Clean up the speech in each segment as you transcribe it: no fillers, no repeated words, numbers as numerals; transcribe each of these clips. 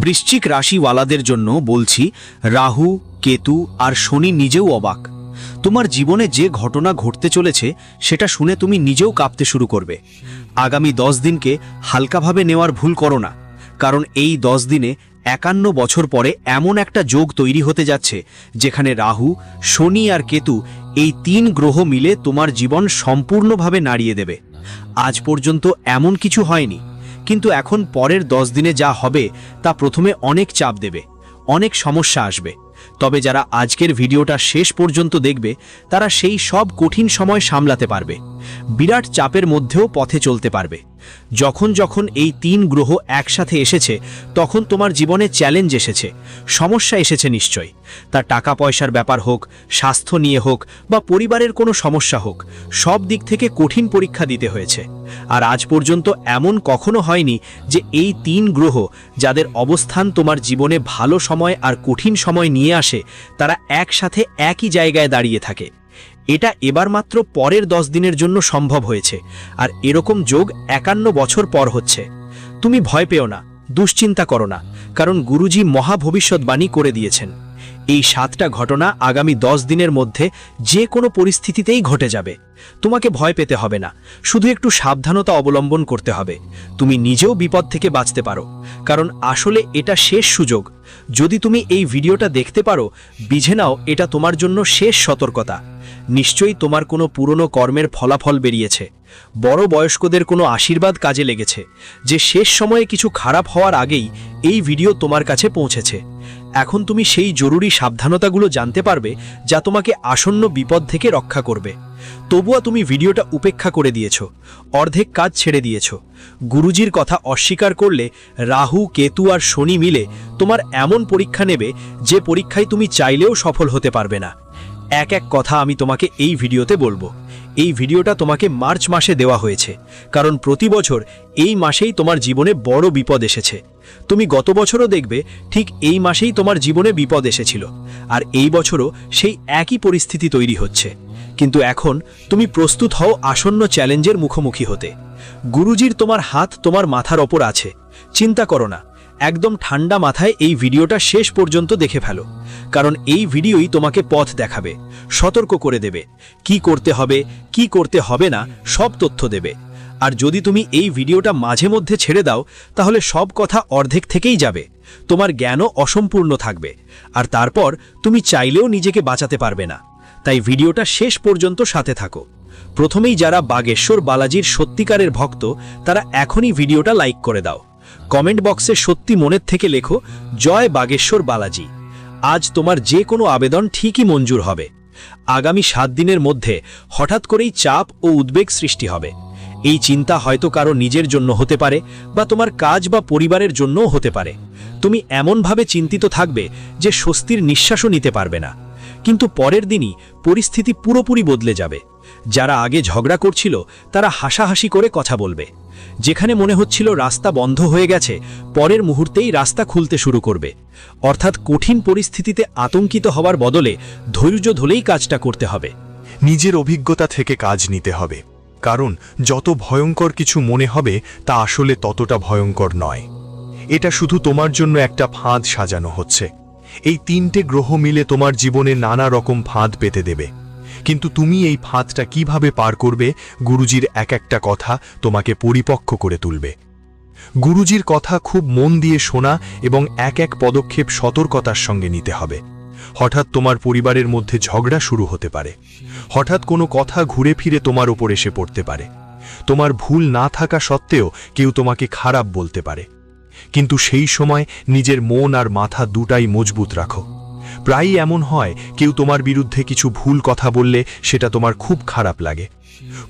বৃশ্চিক রাশিওয়ালাদের জন্য বলছি, রাহু, কেতু আর শনি নিজেও অবাক। তোমার জীবনে যে ঘটনা ঘটতে চলেছে সেটা শুনে তুমি নিজেও কাঁপতে শুরু করবে। আগামী 10 দিনকে হালকাভাবে নেওয়ার ভুল করো না, কারণ এই 10 দিনে 51 বছর পরে এমন একটা যোগ তৈরি হতে যাচ্ছে যেখানে রাহু, শনি আর কেতু এই 3 গ্রহ মিলে তোমার জীবন সম্পূর্ণভাবে নাড়িয়ে দেবে। আজ পর্যন্ত এমন কিছু হয়নি, কিন্তু এখন পরের 10 দিনে যা হবে তা প্রথমে অনেক চাপ দেবে, অনেক সমস্যা আসবে। তবে যারা আজকের ভিডিওটা শেষ পর্যন্ত দেখবে তারা সেই সব কঠিন সময় সামলাতে পারবে, বিরাট চাপের মধ্যেও পথে চলতে পারবে। যখন যখন এই 3 গ্রহ একসাথে এসেছে তখন তোমার জীবনে চ্যালেঞ্জ এসেছে, সমস্যা এসেছে নিশ্চয়। তা টাকা পয়সার ব্যাপার হোক, স্বাস্থ্য নিয়ে হোক বা পরিবারের কোনো সমস্যা হোক, সব দিক থেকে কঠিন পরীক্ষা দিতে হয়েছে। আর আজ পর্যন্ত এমন কখনো হয়নি যে এই 3 গ্রহ যাদের অবস্থান তোমার জীবনে ভালো সময় আর কঠিন সময় নিয়ে আসে তারা একসাথে একই জায়গায় দাঁড়িয়ে থাকে। এটা এবার মাত্র পরের 10 দিনের জন্য সম্ভব হয়েছে, আর এরকম যোগ 51 বছর পর হচ্ছে। তুমি ভয় পেও না, দুশ্চিন্তা করো না, কারণ গুরুজি মহা ভবিষ্যৎবাণী করে দিয়েছেন। এই 7টা ঘটনা আগামী 10 দিনের মধ্যে যে কোনো পরিস্থিতিতেই ঘটে যাবে। তোমাকে ভয় পেতে হবে না, শুধু একটু সাবধানতা অবলম্বন করতে হবে। তুমি নিজেও বিপদ থেকে বাঁচতে পারো, কারণ আসলে এটা শেষ সুযোগ। যদি তুমি এই ভিডিওটা দেখতে পারো, বুঝে নাও এটা তোমার জন্য শেষ সতর্কতা। নিশ্চয়ই তোমার কোনো পুরনো কর্মের ফলাফল বেরিয়েছে, বড় বয়স্কদের কোনো আশীর্বাদ কাজে লেগেছে, যে শেষ সময়ে কিছু খারাপ হওয়ার আগেই এই ভিডিও তোমার কাছে পৌঁছেছে। এখন তুমি সেই জরুরি সাবধানতাগুলো জানতে পারবে যা তোমাকে আসন্ন বিপদ থেকে রক্ষা করবে। তবুও তুমি ভিডিওটা উপেক্ষা করে দিয়েছো, অর্ধেক কাজ ছেড়ে দিয়েছো। গুরুজির কথা অস্বীকার করলে রাহু, কেতু আর শনি মিলে তোমার এমন পরীক্ষা নেবে যে পরীক্ষায় তুমি চাইলেও সফল হতে পারবে না। এক এক কথা আমি তোমাকে এই ভিডিওতে বলবো। এই ভিডিওটা তোমাকে মার্চ মাসে দেওয়া হয়েছে, কারণ প্রতি বছর এই মাসেই তোমার জীবনে বড় বিপদ এসেছে। তুমি গত বছরও দেখবে ঠিক এই মাসেই তোমার জীবনে বিপদ এসেছিল, আর এই বছরও সেই একই পরিস্থিতি তৈরি হচ্ছে। কিন্তু এখন তুমি প্রস্তুত হও আসন্ন চ্যালেঞ্জের মুখোমুখি হতে। গুরুজির তোমার হাত তোমার মাথার ওপর আছে, চিন্তা করো না। একদম ঠান্ডা মাথায় এই ভিডিওটা শেষ পর্যন্ত দেখে ফেলো, কারণ এই ভিডিওই তোমাকে পথ দেখাবে, সতর্ক করে দেবে, কি করতে হবে কি করতে হবে না সব তথ্য দেবে। আর যদি তুমি এই ভিডিওটা মাঝে মধ্যে ছেড়ে দাও তাহলে সব কথা অর্ধেক থেকেই যাবে, তোমার জ্ঞানও অসম্পূর্ণ থাকবে, আর তারপর তুমি চাইলেও নিজেকে বাঁচাতে পারবে না। তাই ভিডিওটা শেষ পর্যন্ত সাথে থাকো। প্রথমেই যারা বাগেশ্বর বালাজির সত্যিকারের ভক্ত তারা এখনই ভিডিওটা লাইক করে দাও। কমেন্ট বক্সে সত্যি মনের থেকে লেখো, জয় বাগেশ্বর বালাজি। আজ তোমার যে কোনো আবেদন ঠিকই মঞ্জুর হবে। আগামী 7 দিনের মধ্যে হঠাৎ করেই চাপ ও উদ্বেগ সৃষ্টি হবে। এই চিন্তা হয়তো কারো নিজের জন্য হতে পারে বা তোমার কাজ বা পরিবারের জন্যও হতে পারে। তুমি এমনভাবে চিন্তিত থাকবে যে স্বস্তির নিঃশ্বাসও নিতে পারবে না। কিন্তু পরের দিনই পরিস্থিতি পুরোপুরি বদলে যাবে। যারা আগে ঝগড়া করছিল তারা হাসাহাসি করে কথা বলবে। যেখানে মনে হচ্ছিল রাস্তা বন্ধ হয়ে গেছে, পরের মুহূর্তেই রাস্তা খুলতে শুরু করবে। অর্থাৎ কঠিন পরিস্থিতিতে আতঙ্কিত হওয়ার বদলে ধৈর্য ধরেই কাজটা করতে হবে। নিজের অভিজ্ঞতা থেকে কাজ নিতে হবে, কারণ যত ভয়ঙ্কর কিছু মনে হবে তা আসলে ততটা ভয়ঙ্কর নয়। এটা শুধু তোমার জন্য একটা ফাঁদ সাজানো হচ্ছে। এই 3টে গ্রহ মিলে তোমার জীবনে নানা রকম ফাঁদ পেতে দেবে, কিন্তু তুমি এই ফাঁদটা কিভাবে পার করবে গুরুজির এক একটা কথা তোমাকে পরিপক্ক করে তুলবে। গুরুজির কথা খুব মন দিয়ে শোনা এবং এক এক পদক্ষেপ সতর্কতার সঙ্গে নিতে হবে। হঠাৎ তোমার পরিবারের মধ্যে ঝগড়া শুরু হতে পারে, হঠাৎ কোনো কথা ঘুরে ফিরে তোমার উপর এসে পড়তে পারে। তোমার ভুল না থাকা সত্ত্বেও কেউ তোমাকে খারাপ বলতে পারে, কিন্তু সেই সময় নিজের মন আর মাথা দুটাই মজবুত রাখো। প্রায়ই এমন হয়, কেউ তোমার বিরুদ্ধে কিছু ভুল কথা বললে সেটা তোমার খুব খারাপ লাগে।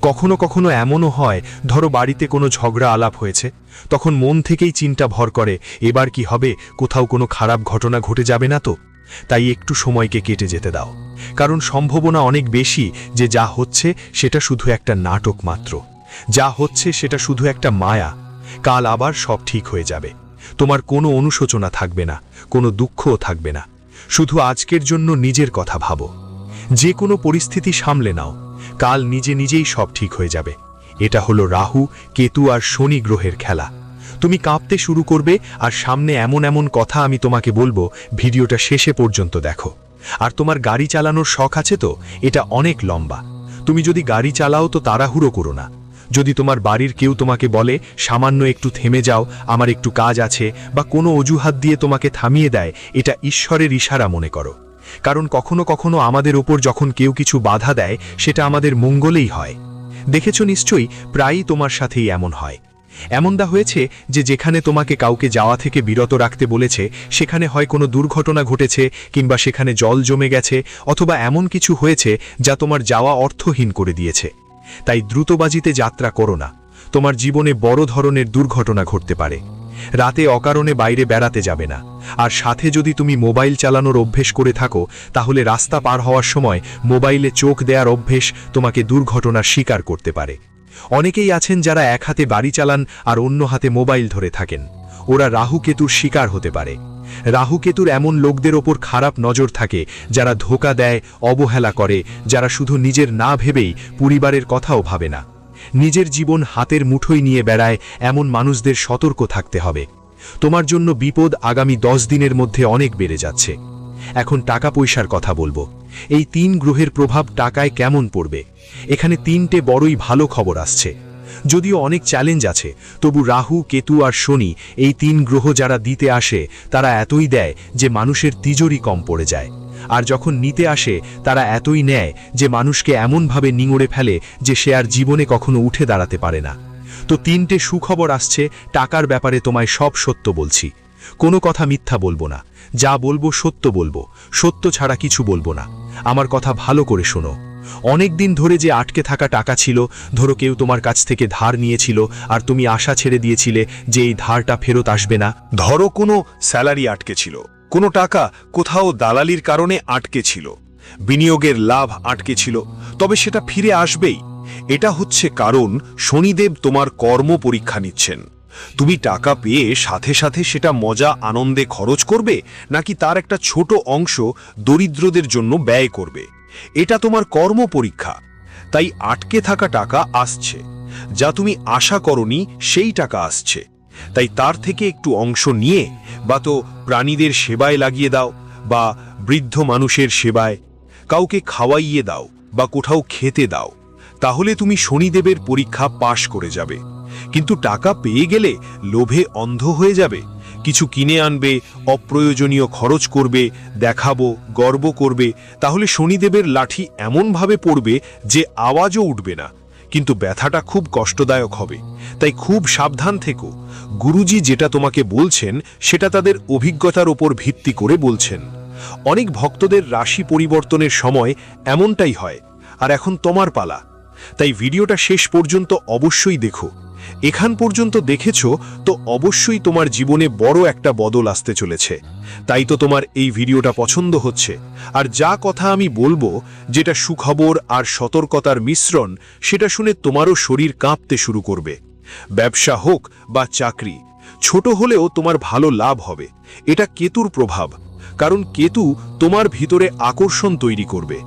কখনো কখনো এমনও হয়, ধরো বাড়িতে কোনো ঝগড়া আলাপ হয়েছে, তখন মন থেকেই চিন্তা ভর করে এবার কি হবে, কোথাও কোনো খারাপ ঘটনা ঘটে যাবে না তো। তাই একটু সময়কে কেটে যেতে দাও, কারণ সম্ভাবনা অনেক বেশি যে যা হচ্ছে সেটা শুধু একটা নাটক মাত্র, যা হচ্ছে সেটা শুধু একটা মায়া। কাল আবার সব ঠিক হয়ে যাবে, তোমার কোনো অনুশোচনা থাকবে না, কোনো দুঃখও থাকবে না। শুধু আজকের জন্য নিজের কথা ভাবো, যে কোনো পরিস্থিতি সামলে নাও, কাল নিজে নিজেই সব ঠিক হয়ে যাবে। এটা হলো রাহু, কেতু আর শনি গ্রহের খেলা। তুমি কাঁপতে শুরু করবে, আর সামনে এমন এমন কথা আমি তোমাকে বলবো, ভিডিওটা শেষে পর্যন্ত দেখো। আর তোমার গাড়ি চালানোর শখ আছে তো, এটা অনেক লম্বা। তুমি যদি গাড়ি চালাও তো তাড়াহুড়ো করো না। যদি তোমার বাড়ির কেউ তোমাকে বলে সামান্য একটু থেমে যাও, আমার একটু কাজ আছে, বা কোনো অজুহাত দিয়ে তোমাকে থামিয়ে দেয়, এটা ঈশ্বরের ইশারা মনে করো। কারণ কখনো কখনো আমাদের ওপর যখন কেউ কিছু বাধা দেয়, সেটা আমাদের মঙ্গলেই হয়। দেখেছ নিশ্চয়ই, প্রায়ই তোমার সাথেই এমন হয়। এমনটা হয়েছে যে যেখানে তোমাকে কাউকে যাওয়া থেকে বিরত রাখতে বলেছে, সেখানে হয় কোনো দুর্ঘটনা ঘটেছে, কিংবা সেখানে জল জমে গেছে, অথবা এমন কিছু হয়েছে যা তোমার যাওয়া অর্থহীন করে দিয়েছে। তাই দ্রুতবাজিতে যাত্রা করো না, তোমার জীবনে বড় ধরনের দুর্ঘটনা ঘটতে পারে। রাতে অকারণে বাইরে বেড়াতে যাবে না। আর সাথে যদি তুমি মোবাইল চালানোর অভ্যেস করে থাকো, তাহলে রাস্তা পার হওয়ার সময় মোবাইলে চোখ দেওয়ার অভ্যেস তোমাকে দুর্ঘটনার শিকার করতে পারে। অনেকেই আছেন যারা এক হাতে বাড়ি চালান আর অন্য হাতে মোবাইল ধরে থাকেন। ওরা রাহু কেতুর শিকার হতে পারে। রাহু কেতুর এমন লোকদের ওপর খারাপ নজর থাকে, যারা ধোঁকা দেয়, অবহেলা করে, যারা শুধু নিজের না ভেবেই পরিবারের কথাও ভাবে না। নিজের জীবন হাতের মুঠোয় নিয়ে বেড়ায় এমন মানুষদের সতর্ক থাকতে হবে। তোমার জন্য বিপদ আগামী 10 দিনের মধ্যে অনেক বেড়ে যাচ্ছে। এখন টাকা পয়সার কথা বলবো। এই 3 গ্রহের প্রভাব টাকায় কেমন পড়বে? এখানে 3টে বড়ই ভালো খবর আসছে। যদিও অনেক চ্যালেঞ্জ আছে, তবু রাহু, কেতু আর শনি, এই 3 গ্রহ যারা দিতে আসে, তারা এতই দেয় যে মানুষের তিজোরি কম পড়ে যায়। আর যখন নিতে আসে, তারা এতই নেয় যে মানুষকে এমনভাবে নিঙড়ে ফেলে যে সে আর জীবনে কখনো উঠে দাঁড়াতে পারে না। তো 3টে সুখবর আসছে। টাকার ব্যাপারে তোমায় সব সত্য বলছি, কোনো কথা মিথ্যা বলবো না। যা বলবো সত্য বলবো, সত্য ছাড়া কিছু বলবো না। আমার কথা ভালো করে শোনো। অনেক দিন ধরে যে আটকে থাকা টাকা ছিল, ধরো কেউ তোমার কাছ থেকে ধার নিয়েছিল আর তুমি আশা ছেড়ে দিয়েছিলে যে এই ধারটা ফেরত আসবে না। ধরো কোনো স্যালারি আটকে ছিল, কোনো টাকা কোথাও দালালির কারণে আটকে ছিল, বিনিয়োগের লাভ আটকে ছিল, তবে সেটা ফিরে আসবেই। এটা হচ্ছে কারণ শনিদেব তোমার কর্ম পরীক্ষা নিচ্ছেন। তুমি টাকা পেয়ে সাথে সাথে সেটা মজা আনন্দে খরচ করবে, নাকি তার একটা ছোট অংশ দরিদ্রদের জন্য ব্যয় করবে, এটা তোমার কর্ম পরীক্ষা। তাই আটকে থাকা টাকা আসছে, যা তুমি আশা করনি সেই টাকা আসছে। তাই তার থেকে একটু অংশ নিয়ে বা তো প্রাণীদের সেবায় লাগিয়ে দাও, বা বৃদ্ধ মানুষের সেবায়, কাউকে খাওয়াইয়ে দাও, বা কোথাও খেতে দাও। তাহলে তুমি শনিদেবের পরীক্ষা পাশ করে যাবে। কিন্তু টাকা পেয়ে গেলে লোভে অন্ধ হয়ে যাবে, কিছু কিনে আনবে, অপ্রয়োজনীয় খরচ করবে, দেখাবো, গর্ব করবে। তাহলে শনিদেবের লাঠি এমনভাবে পড়বে যে আওয়াজও উঠবে না, কিন্তু ব্যথাটা খুব কষ্টদায়ক হবে। তাই খুব সাবধান থেকো। গুরুজি যেটা তোমাকে বলছেন সেটা তাদের অভিজ্ঞতার উপর ভিত্তি করে বলছেন। অনেক ভক্তদের রাশি পরিবর্তনের সময় এমনটাই হয়, আর এখন তোমার পালা। তাই ভিডিওটা শেষ পর্যন্ত অবশ্যই দেখো। এখান পর্যন্ত দেখেছো তো অবশ্যই তোমার জীবনে বড় একটা বদল আসতে চলেছে। তাই তো তোমার এই ভিডিওটা পছন্দ হচ্ছে। আর যা কথা আমি বলবো, যেটা সুখবর আর সতর্কতার মিশ্রণ, সেটা শুনে তোমারও শরীর কাঁপতে শুরু করবে। ব্যবসা হোক বা চাকরি, ছোট হলেও তোমার ভালো লাভ হবে। এটা কেতুর প্রভাব, কারণ কেতু তোমার ভিতরে আকর্ষণ তৈরি করবে।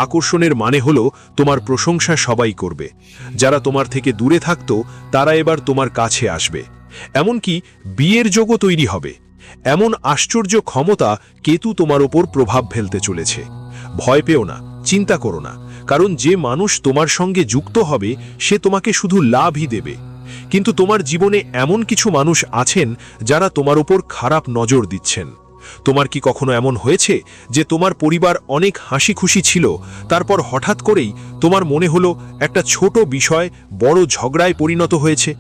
আকর্ষণের মানে হলো তোমার প্রশংসা সবাই করবে। যারা তোমার থেকে দূরে থাকতো, তারা এবার তোমার কাছে আসবে। এমনকি বিয়ের যোগও তৈরি হবে। এমন আশ্চর্য ক্ষমতা কেতু তোমার ওপর প্রভাব ফেলতে চলেছে। ভয় পেও না, চিন্তা করো না, কারণ যে মানুষ তোমার সঙ্গে যুক্ত হবে সে তোমাকে শুধু লাভই দেবে। কিন্তু তোমার জীবনে এমন কিছু মানুষ আছেন যারা তোমার ওপর খারাপ নজর দিচ্ছেন। তোমার কি কখনো এমন হয়েছে যে তোমার পরিবার অনেক হাসি খুশি ছিল, তারপর হঠাৎ করেই তোমার মনে হলো একটা ছোট বিষয় বড় ঝগড়ায় পরিণত হয়েছে?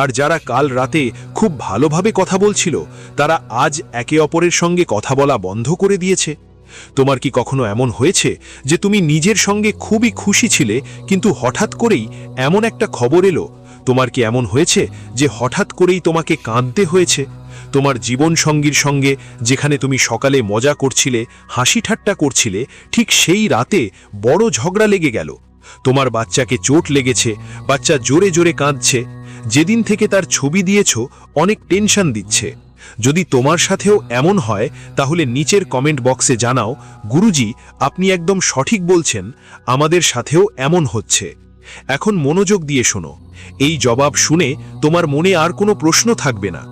আর যারা কাল রাতে খুব ভালোভাবে কথা বলছিল, তারা আজ একে অপরের সঙ্গে কথা বলা বন্ধ করে দিয়েছে। তোমার কি কখনো এমন হয়েছে যে তুমি নিজের সঙ্গে খুবই খুশি ছিলে, কিন্তু হঠাৎ করেই এমন একটা খবর এলো? তোমার কি এমন হয়েছে যে হঠাৎ করেই তোমাকে কাঁদতে হয়েছে? তোমার জীবন সঙ্গীর সঙ্গে যেখানে তুমি সকালে মজা করছিলে, হাসি ঠাট্টা করছিলে, ঠিক সেই রাতে বড় ঝগড়া লেগে গেল। তোমার বাচ্চাকে চোট লেগেছে, বাচ্চা জোরে জোরে কাঁদছে। যেদিন থেকে তার ছবি দিয়েছ, অনেক টেনশন দিচ্ছে। যদি তোমার সাথেও এমন হয়, তাহলে নিচের কমেন্ট বক্সে জানাও, গুরুজি আপনি একদম সঠিক বলছেন, আমাদের সাথেও এমন হচ্ছে। এখন মনোযোগ দিয়ে শোনো। এই জবাব শুনে তোমার মনে আর কোনো প্রশ্ন থাকবে না।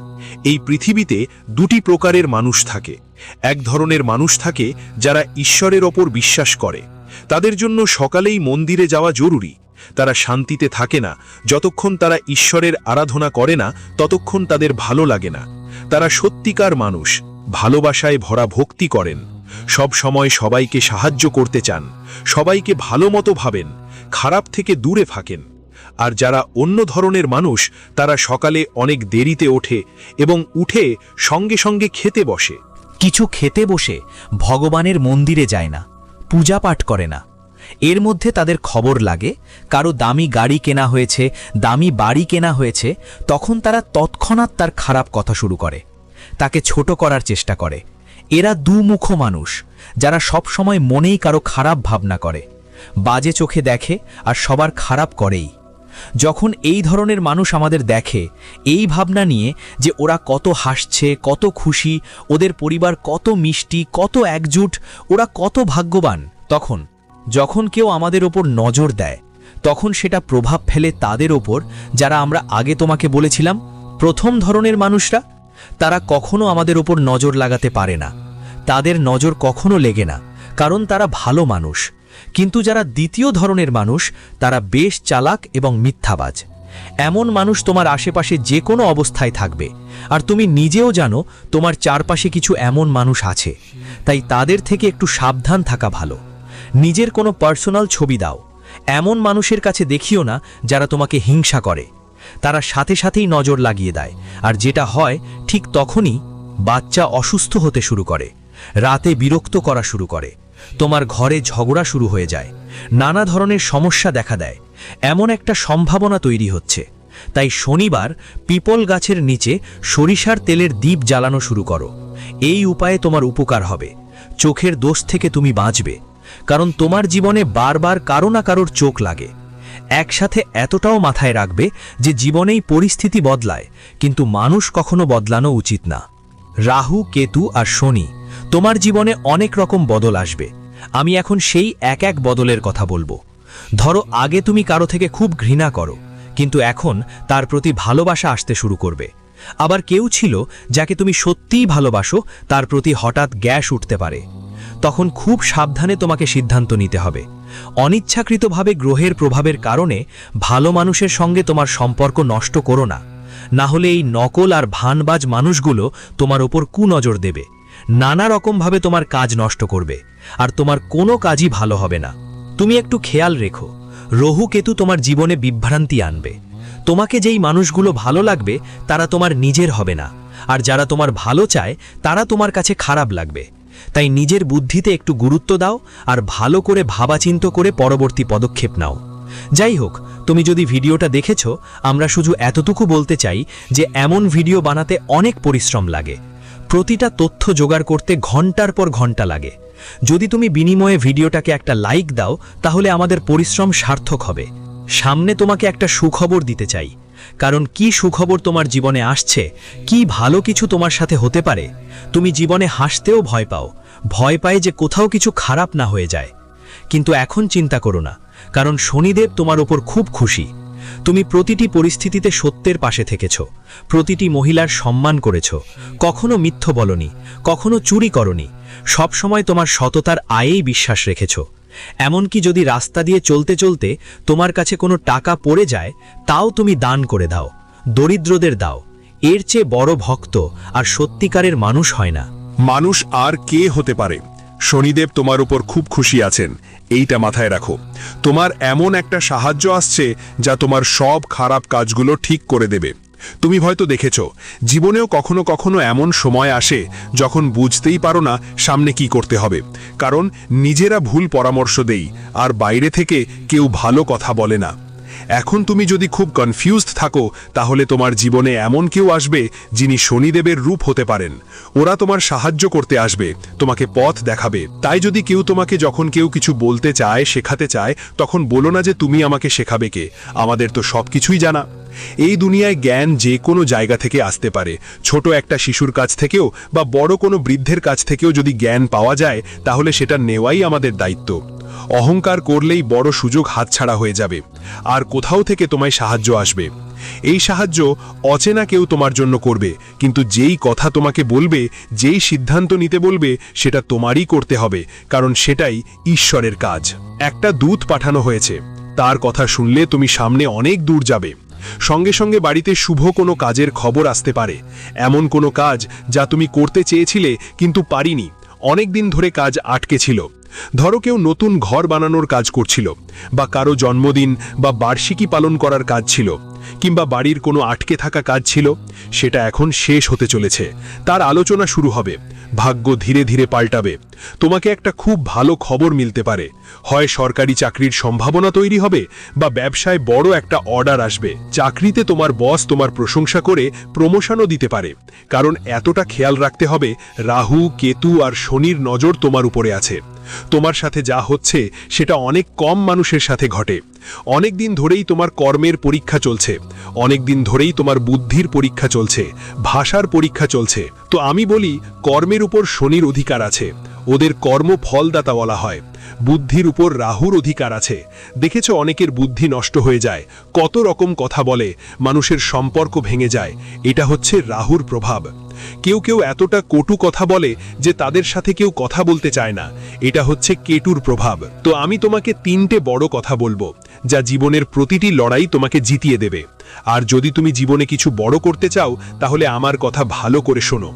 এই পৃথিবীতে দুটি প্রকারের মানুষ থাকে। এক ধরনের মানুষ থাকে যারা ঈশ্বরের ওপর বিশ্বাস করে। তাদের জন্য সকালেই মন্দিরে যাওয়া জরুরি। তারা শান্তিতে থাকে না যতক্ষণ তারা ঈশ্বরের আরাধনা করে না, ততক্ষণ তাদের ভালো লাগে না। তারা সত্যিকার মানুষ, ভালোবাসায় ভরা ভক্তি করেন, সব সময় সবাইকে সাহায্য করতে চান, সবাইকে ভালো মতো ভাবেন, খারাপ থেকে দূরে থাকেন। আর যারা অন্য ধরনের মানুষ, তারা সকালে অনেক দেরিতে ওঠে এবং উঠে সঙ্গে সঙ্গে খেতে বসে। কিছু খেতে বসে ভগবানের মন্দিরে যায় না, পূজা পাঠ করে না। এর মধ্যে তাদের খবর লাগে কারো দামি গাড়ি কেনা হয়েছে, দামি বাড়ি কেনা হয়েছে, তখন তারা তৎক্ষণাৎ তার খারাপ কথা শুরু করে, তাকে ছোট করার চেষ্টা করে। এরা দুমুখ মানুষ, যারা সব সময় মনেই কারো খারাপ ভাবনা করে, বাজে চোখে দেখে আর সবার খারাপ করেই। যখন এই ধরনের মানুষ আমাদের দেখে এই ভাবনা নিয়ে যে ওরা কত হাসছে, কত খুশি, ওদের পরিবার কত মিষ্টি, কত একজুট, ওরা কত ভাগ্যবান, যখন কেউ আমাদের ওপর নজর দেয়, তখন সেটা প্রভাব ফেলে তাদের ওপর যারা আমরা আগে তোমাকে বলেছিলাম প্রথম ধরনের মানুষরা। তারা কখনো আমাদের ওপর নজর লাগাতে পারে না, তাদের নজর কখনো লেগে না, কারণ তারা ভালো মানুষ। কিন্তু যারা দ্বিতীয় ধরনের মানুষ, তারা বেশ চালাক এবং মিথ্যাবাজ। এমন মানুষ তোমার আশেপাশে যে কোনো অবস্থায় থাকবে, আর তুমি নিজেও জানো তোমার চারপাশে কিছু এমন মানুষ আছে। তাই তাদের থেকে একটু সাবধান থাকা ভালো। নিজের কোনো পার্সোনাল ছবি দাও, এমন মানুষের কাছে দেখিও না যারা তোমাকে হিংসা করে। তারা সাথে সাথেই নজর লাগিয়ে দেয়, আর যেটা হয় ঠিক তখনই বাচ্চা অসুস্থ হতে শুরু করে, রাতে বিরক্ত করা শুরু করে, তোমার ঘরে ঝগড়া শুরু হয়ে যায়, নানা ধরনের সমস্যা দেখা দেয়। এমন একটা সম্ভাবনা তৈরি হচ্ছে। তাই শনিবার পিপল গাছের নিচে সরিষার তেলের দীপ জ্বালানো শুরু করো। এই উপায়ে তোমার উপকার হবে, চোখের দোষ থেকে তুমি বাঁচবে। কারণ তোমার জীবনে বারবার কারো না কারোর চোখ লাগে। একসাথে এতটাও মাথায় রাখবে যে জীবনেই পরিস্থিতি বদলায়, কিন্তু মানুষ কখনো বদলানো উচিত না। রাহু, কেতু আর শনি, তোমার জীবনে অনেক রকম বদল আসবে। আমি এখন সেই এক এক বদলের কথা বলবো। ধরো আগে তুমি কারো থেকে খুব ঘৃণা করো, কিন্তু এখন তার প্রতি ভালোবাসা আসতে শুরু করবে। আবার কেউ ছিল যাকে তুমি সত্যিই ভালোবাসো, তার প্রতি হঠাৎ গ্যাস উঠতে পারে। তখন খুব সাবধানে তোমাকে সিদ্ধান্ত নিতে হবে। অনিচ্ছাকৃতভাবে গ্রহের প্রভাবের কারণে ভালো মানুষের সঙ্গে তোমার সম্পর্ক নষ্ট করো না, না হলে এই নকল আর ভানবাজ মানুষগুলো তোমার ওপর কুনজর দেবে, নানা রকমভাবে তোমার কাজ নষ্ট করবে, আর তোমার কোনো কাজই ভালো হবে না। তুমি একটু খেয়াল রেখো, রাহু কেতু তোমার জীবনে বিভ্রান্তি আনবে। তোমাকে যেই মানুষগুলো ভালো লাগবে তারা তোমার নিজের হবে না, আর যারা তোমার ভালো চায় তারা তোমার কাছে খারাপ লাগবে। তাই নিজের বুদ্ধিতে একটু গুরুত্ব দাও আর ভালো করে ভাবাচিন্তা করে পরবর্তী পদক্ষেপ নাও। যাই হোক, তুমি যদি ভিডিওটা দেখেছো, আমরা শুধু এতটুকু বলতে চাই যে এমন ভিডিও বানাতে অনেক পরিশ্রম লাগে। প্রতিটা তথ্য জোগাড় করতে ঘন্টার পর ঘন্টা লাগে। যদি তুমি বিনিময়ে ভিডিওটাকে একটা লাইক দাও, তাহলে আমাদের পরিশ্রম সার্থক হবে। সামনে তোমাকে একটা সুখবর দিতে চাই, কারণ কি সুখবর তোমার জীবনে আসছে, কি ভালো কিছু তোমার সাথে হতে পারে। তুমি জীবনে হাসতেও ভয় পাও, ভয় পায় যে কোথাও কিছু খারাপ না হয়ে যায়। কিন্তু এখন চিন্তা করো না, কারণ শনিদেব তোমার ওপর খুব খুশি। তুমি প্রতিটি পরিস্থিতিতে সত্যের পাশে থেকেছ, প্রতিটি মহিলার সম্মান করেছ, কখনো মিথ্য বলনি, কখনো চুরি করনি, সব সময় তোমার সততার আয়েই বিশ্বাস রেখেছ। এমনকি যদি রাস্তা দিয়ে চলতে চলতে তোমার কাছে কোনো টাকা পড়ে যায়, তাও তুমি দান করে দাও, দরিদ্রদের দাও। এর চেয়ে বড় ভক্ত আর সত্যিকারের মানুষ হয় না। মানুষ আর কে হতে পারে? শনিদেব তোমার উপর খুব খুশি আছেন, এইটা মাথায় রাখো। তোমার এমন একটা সাহায্য আসছে যা তোমার সব খারাপ কাজগুলো ঠিক করে দেবে। তুমি হয়তো দেখেছ, জীবনেও কখনো কখনো এমন সময় আসে যখন বুঝতেই পারো না সামনে কি করতে হবে, কারণ নিজেরা ভুল পরামর্শ দেই আর বাইরে থেকে কেউ ভালো কথা বলে না। এখন তুমি যদি খুব কনফিউজড থাকো, তাহলে তোমার জীবনে এমন কেউ আসবে যিনি শনিদেবের রূপ হতে পারেন। ওরা তোমার সাহায্য করতে আসবে, তোমাকে পথ দেখাবে। তাই যদি কেউ তোমাকে যখন কেউ কিছু বলতে চায়, শেখাতে চায়, তখন বলো না যে তুমি আমাকে শেখাবে কে, আমাদের তো সব কিছুই জানা। এই দুনিয়ায় জ্ঞান যে কোনো জায়গা থেকে আসতে পারে। ছোট একটা শিশুর কাছ থেকেও বা বড় কোনো বৃদ্ধের কাছ থেকেও যদি জ্ঞান পাওয়া যায়, তাহলে সেটা নেওয়াই আমাদের দায়িত্ব। অহংকার করলেই বড় সুযোগ হাতছাড়া হয়ে যাবে, আর কোথাও থেকে তোমায় সাহায্য আসবে। এই সাহায্য অচেনা কেউ তোমার জন্য করবে, কিন্তু যেই কথা তোমাকে বলবে, যেই সিদ্ধান্ত নিতে বলবে, সেটা তোমারই করতে হবে, কারণ সেটাই ঈশ্বরের কাজ। একটা দূত পাঠানো হয়েছে, তার কথা শুনলে তুমি সামনে অনেক দূর যাবে। সঙ্গে সঙ্গে বাড়িতে শুভ কোনো কাজের খবর আসতে পারে, এমন কোনো কাজ যা তুমি করতে চেয়েছিলে কিন্তু পারিনি, অনেক দিন ধরে কাজ আটকে ছিল। ধরো কেউ নতুন ঘর বানানোর কাজ করছিল, বা কারো জন্মদিন বা বার্ষিকী পালন করার কাজ ছিল, কিংবা বাড়ির কোনো আটকে থাকা কাজ ছিল, সেটা এখন শেষ হতে চলেছে। তার আলোচনা শুরু হবে, ভাগ্য ধীরে ধীরে পাল্টাবে। তোমাকে একটা খুব ভালো খবর মিলতে পারে, হয় সরকারি চাকরির সম্ভাবনা তৈরি হবে, বা ব্যবসায় বড় একটা অর্ডার আসবে। চাকরিতে তোমার বস তোমার প্রশংসা করে প্রমোশনও দিতে পারে, কারণ এতটা খেয়াল রাখতে হবে, রাহু, কেতু আর শনির নজর তোমার উপরে আছে। তোমার সাথে যা হচ্ছে সেটা অনেক কম মানুষের সাথে ঘটে। অনেক দিন ধরেই তোমার কর্মের পরীক্ষা চলছে, অনেক দিন ধরেই তোমার বুদ্ধির পরীক্ষা চলছে, ভাষার পরীক্ষা চলছে। তো আমি বলি, কর্মের উপর শনির অধিকার আছে, ওদের কর্ম ফলদাতা বলা হয়। বুদ্ধির উপর রাহুর অধিকার আছে। দেখেছ অনেকের বুদ্ধি নষ্ট হয়ে যায়, কত রকম কথা বলে, মানুষের সম্পর্ক ভেঙে যায়। এটা হচ্ছে রাহুর প্রভাব। কেউ কেউ এতটা কটু কথা বলে যে তাদের সাথে কেউ কথা বলতে চায় না, এটা হচ্ছে কেতুর প্রভাব। তো আমি তোমাকে 3টে বড় কথা বলবো, যা জীবনের প্রতিটি লড়াই তোমাকে জিতিয়ে দেবে। আর যদি তুমি জীবনে কিছু বড় করতে চাও, তাহলে আমার কথা ভালো করে শোনো।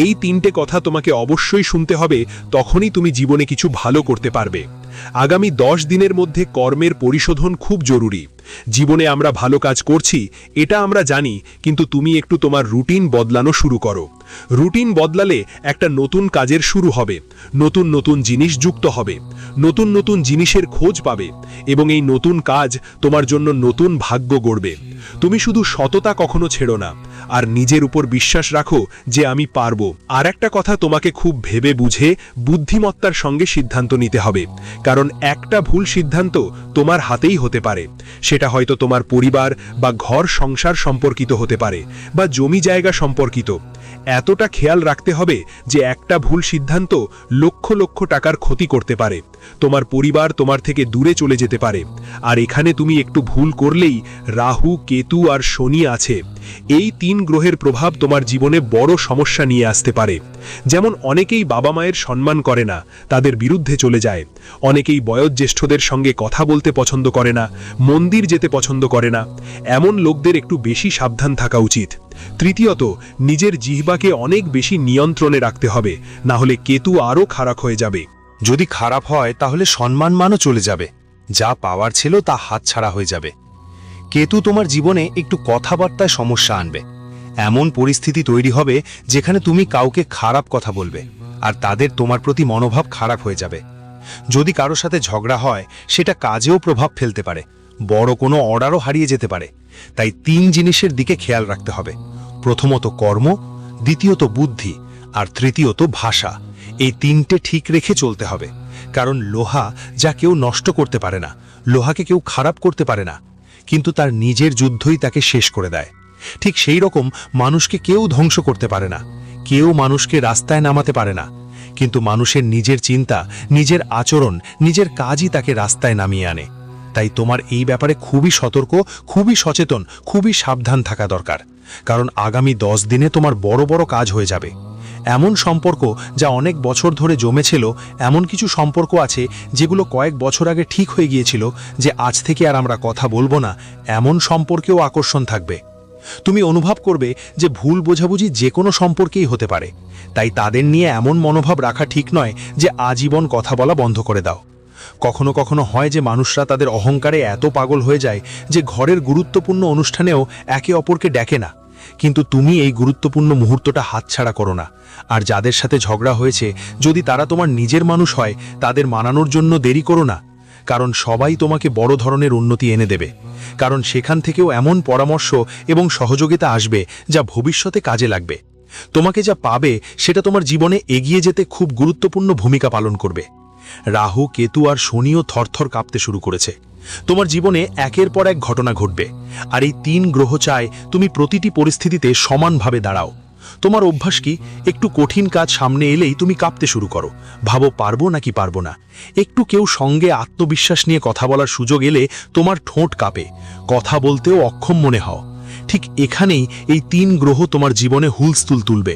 এই 3টে কথা তোমাকে অবশ্যই শুনতে হবে, তখনই তুমি জীবনে কিছু ভালো করতে পারবে। আগামী 10 দিনের মধ্যে কর্মের পরিশোধন খুব জরুরি। জীবনে আমরা ভালো কাজ করছি এটা আমরা জানি, কিন্তু তুমি একটু তোমার রুটিন বদলানো শুরু করো। রুটিন বদলালে একটা নতুন কাজের শুরু হবে, নতুন নতুন জিনিস যুক্ত হবে, নতুন নতুন জিনিসের খোঁজ পাবে, এবং এই নতুন কাজ তোমার জন্য নতুন ভাগ্য গড়বে। তুমি শুধু সততা কখনো ছেড়ো না, আর নিজের উপর বিশ্বাস রাখো যে আমি পারবো। আর একটা কথা তোমাকে খুব ভেবে বুঝে বুদ্ধিমত্তার সঙ্গে সিদ্ধান্ত নিতে হবে, কারণ একটা ভুল সিদ্ধান্ত তোমার হাতেই হতে পারে। সেটা হয়তো তোমার পরিবার বা ঘর সংসার সম্পর্কিত হতে পারে, বা জমি জায়গা সম্পর্কিত। এতটা খেয়াল রাখতে হবে যে একটা ভুল সিদ্ধান্ত লক্ষ লক্ষ টাকার ক্ষতি করতে পারে, তোমার পরিবার তোমার থেকে দূরে চলে যেতে পারে। আর এখানে তুমি একটু ভুল করলেই রাহু, কেতু আর শনি আছে, এই 3 গ্রহের প্রভাব তোমার জীবনে বড় সমস্যা নিয়ে আসতে পারে। যেমন অনেকেই বাবা মায়ের সম্মান করে না, তাদের বিরুদ্ধে চলে যায়। অনেকেই বয়োজ্যেষ্ঠদের সঙ্গে কথা বলতে পছন্দ করে না, মন্দির যেতে পছন্দ করে না। এমন লোকদের একটু বেশি সাবধান থাকা উচিত। তৃতীয়ত, নিজের জিহ্বাকে অনেক বেশি নিয়ন্ত্রণে রাখতে হবে, না হলে কেতু আরও খারাপ হয়ে যাবে। যদি খারাপ হয় তাহলে সম্মানমানও চলে যাবে, যা পাওয়ার ছিল তা হাতছাড়া হয়ে যাবে। কেতু তোমার জীবনে একটু কথাবার্তায় সমস্যা আনবে, এমন পরিস্থিতি তৈরি হবে যেখানে তুমি কাউকে খারাপ কথা বলবে, আর তাদের তোমার প্রতি মনোভাব খারাপ হয়ে যাবে। যদি কারো সাথে ঝগড়া হয়, সেটা কাজেও প্রভাব ফেলতে পারে, বড় কোনো অর্ডারও হারিয়ে যেতে পারে। তাই 3 জিনিসের দিকে খেয়াল রাখতে হবে। প্রথমত কর্ম, দ্বিতীয়ত বুদ্ধি, আর তৃতীয়ত ভাষা। এই 3টে ঠিক রেখে চলতে হবে, কারণ লোহা যা কেউ নষ্ট করতে পারে না, লোহাকে কেউ খারাপ করতে পারে না, কিন্তু তার নিজের যুদ্ধই তাকে শেষ করে দেয়। ঠিক সেই রকম মানুষকে কেউ ধ্বংস করতে পারে না, কেউ মানুষকে রাস্তায় নামাতে পারে না, কিন্তু মানুষের নিজের চিন্তা, নিজের আচরণ, নিজের কাজই তাকে রাস্তায় নামিয়ে আনে। তাই তোমার এই ব্যাপারে খুবই সতর্ক, খুবই সচেতন, খুবই সাবধান থাকা দরকার, কারণ আগামী 10 দিনে তোমার বড় বড় কাজ হয়ে যাবে। এমন সম্পর্ক যা অনেক বছর ধরে জমেছিল, এমন কিছু সম্পর্ক আছে যেগুলো কয়েক বছর আগে ঠিক হয়ে গিয়েছিল যে আজ থেকে আর আমরা কথা বলবো না, এমন সম্পর্কেও আকর্ষণ থাকবে। তুমি অনুভব করবে যে ভুল বোঝাবুঝি যে কোনো সম্পর্কেই হতে পারে, তাই তাদের নিয়ে এমন মনোভাব রাখা ঠিক নয় যে আজীবন কথা বলা বন্ধ করে দাও। কখনো কখনো হয় যে মানুষরা তাদের অহংকারে এত পাগল হয়ে যায় যে ঘরের গুরুত্বপূর্ণ অনুষ্ঠানেও একে অপরকে ডাকে না, কিন্তু তুমি এই গুরুত্বপূর্ণ মুহূর্তটা হাতছাড়া করো না। আর যাদের সাথে ঝগড়া হয়েছে, যদি তারা তোমার নিজের মানুষ হয়, তাদের মানানোর জন্য দেরি করো না, কারণ সবাই তোমাকে বড় ধরনের উন্নতি এনে দেবে। কারণ সেখান থেকেও এমন পরামর্শ এবং সহযোগিতা আসবে যা ভবিষ্যতে কাজে লাগবে। তোমাকে যা পাবে সেটা তোমার জীবনে এগিয়ে যেতে খুব গুরুত্বপূর্ণ ভূমিকা পালন করবে। রাহু, কেতু আর শনিও থরথর কাঁপতে শুরু করেছে। তোমার জীবনে একের পর এক ঘটনা ঘটবে, আর এই 3 গ্রহ চায় তুমি প্রতিটি পরিস্থিতিতে সমানভাবে দাঁড়াও। তোমার অভ্যাস কি? একটু কঠিন কাজ সামনে এলেই তুমি কাঁপতে শুরু করো, ভাবো পারবো নাকি পারবো না। একটু কেউ সঙ্গে আত্মবিশ্বাস নিয়ে কথা বলার সুযোগ এলে তোমার ঠোঁট কাঁপে, কথা বলতেও অক্ষম মনে হও। ঠিক এখানেই এই 3 গ্রহ তোমার জীবনে হুলস্থুল তুলবে।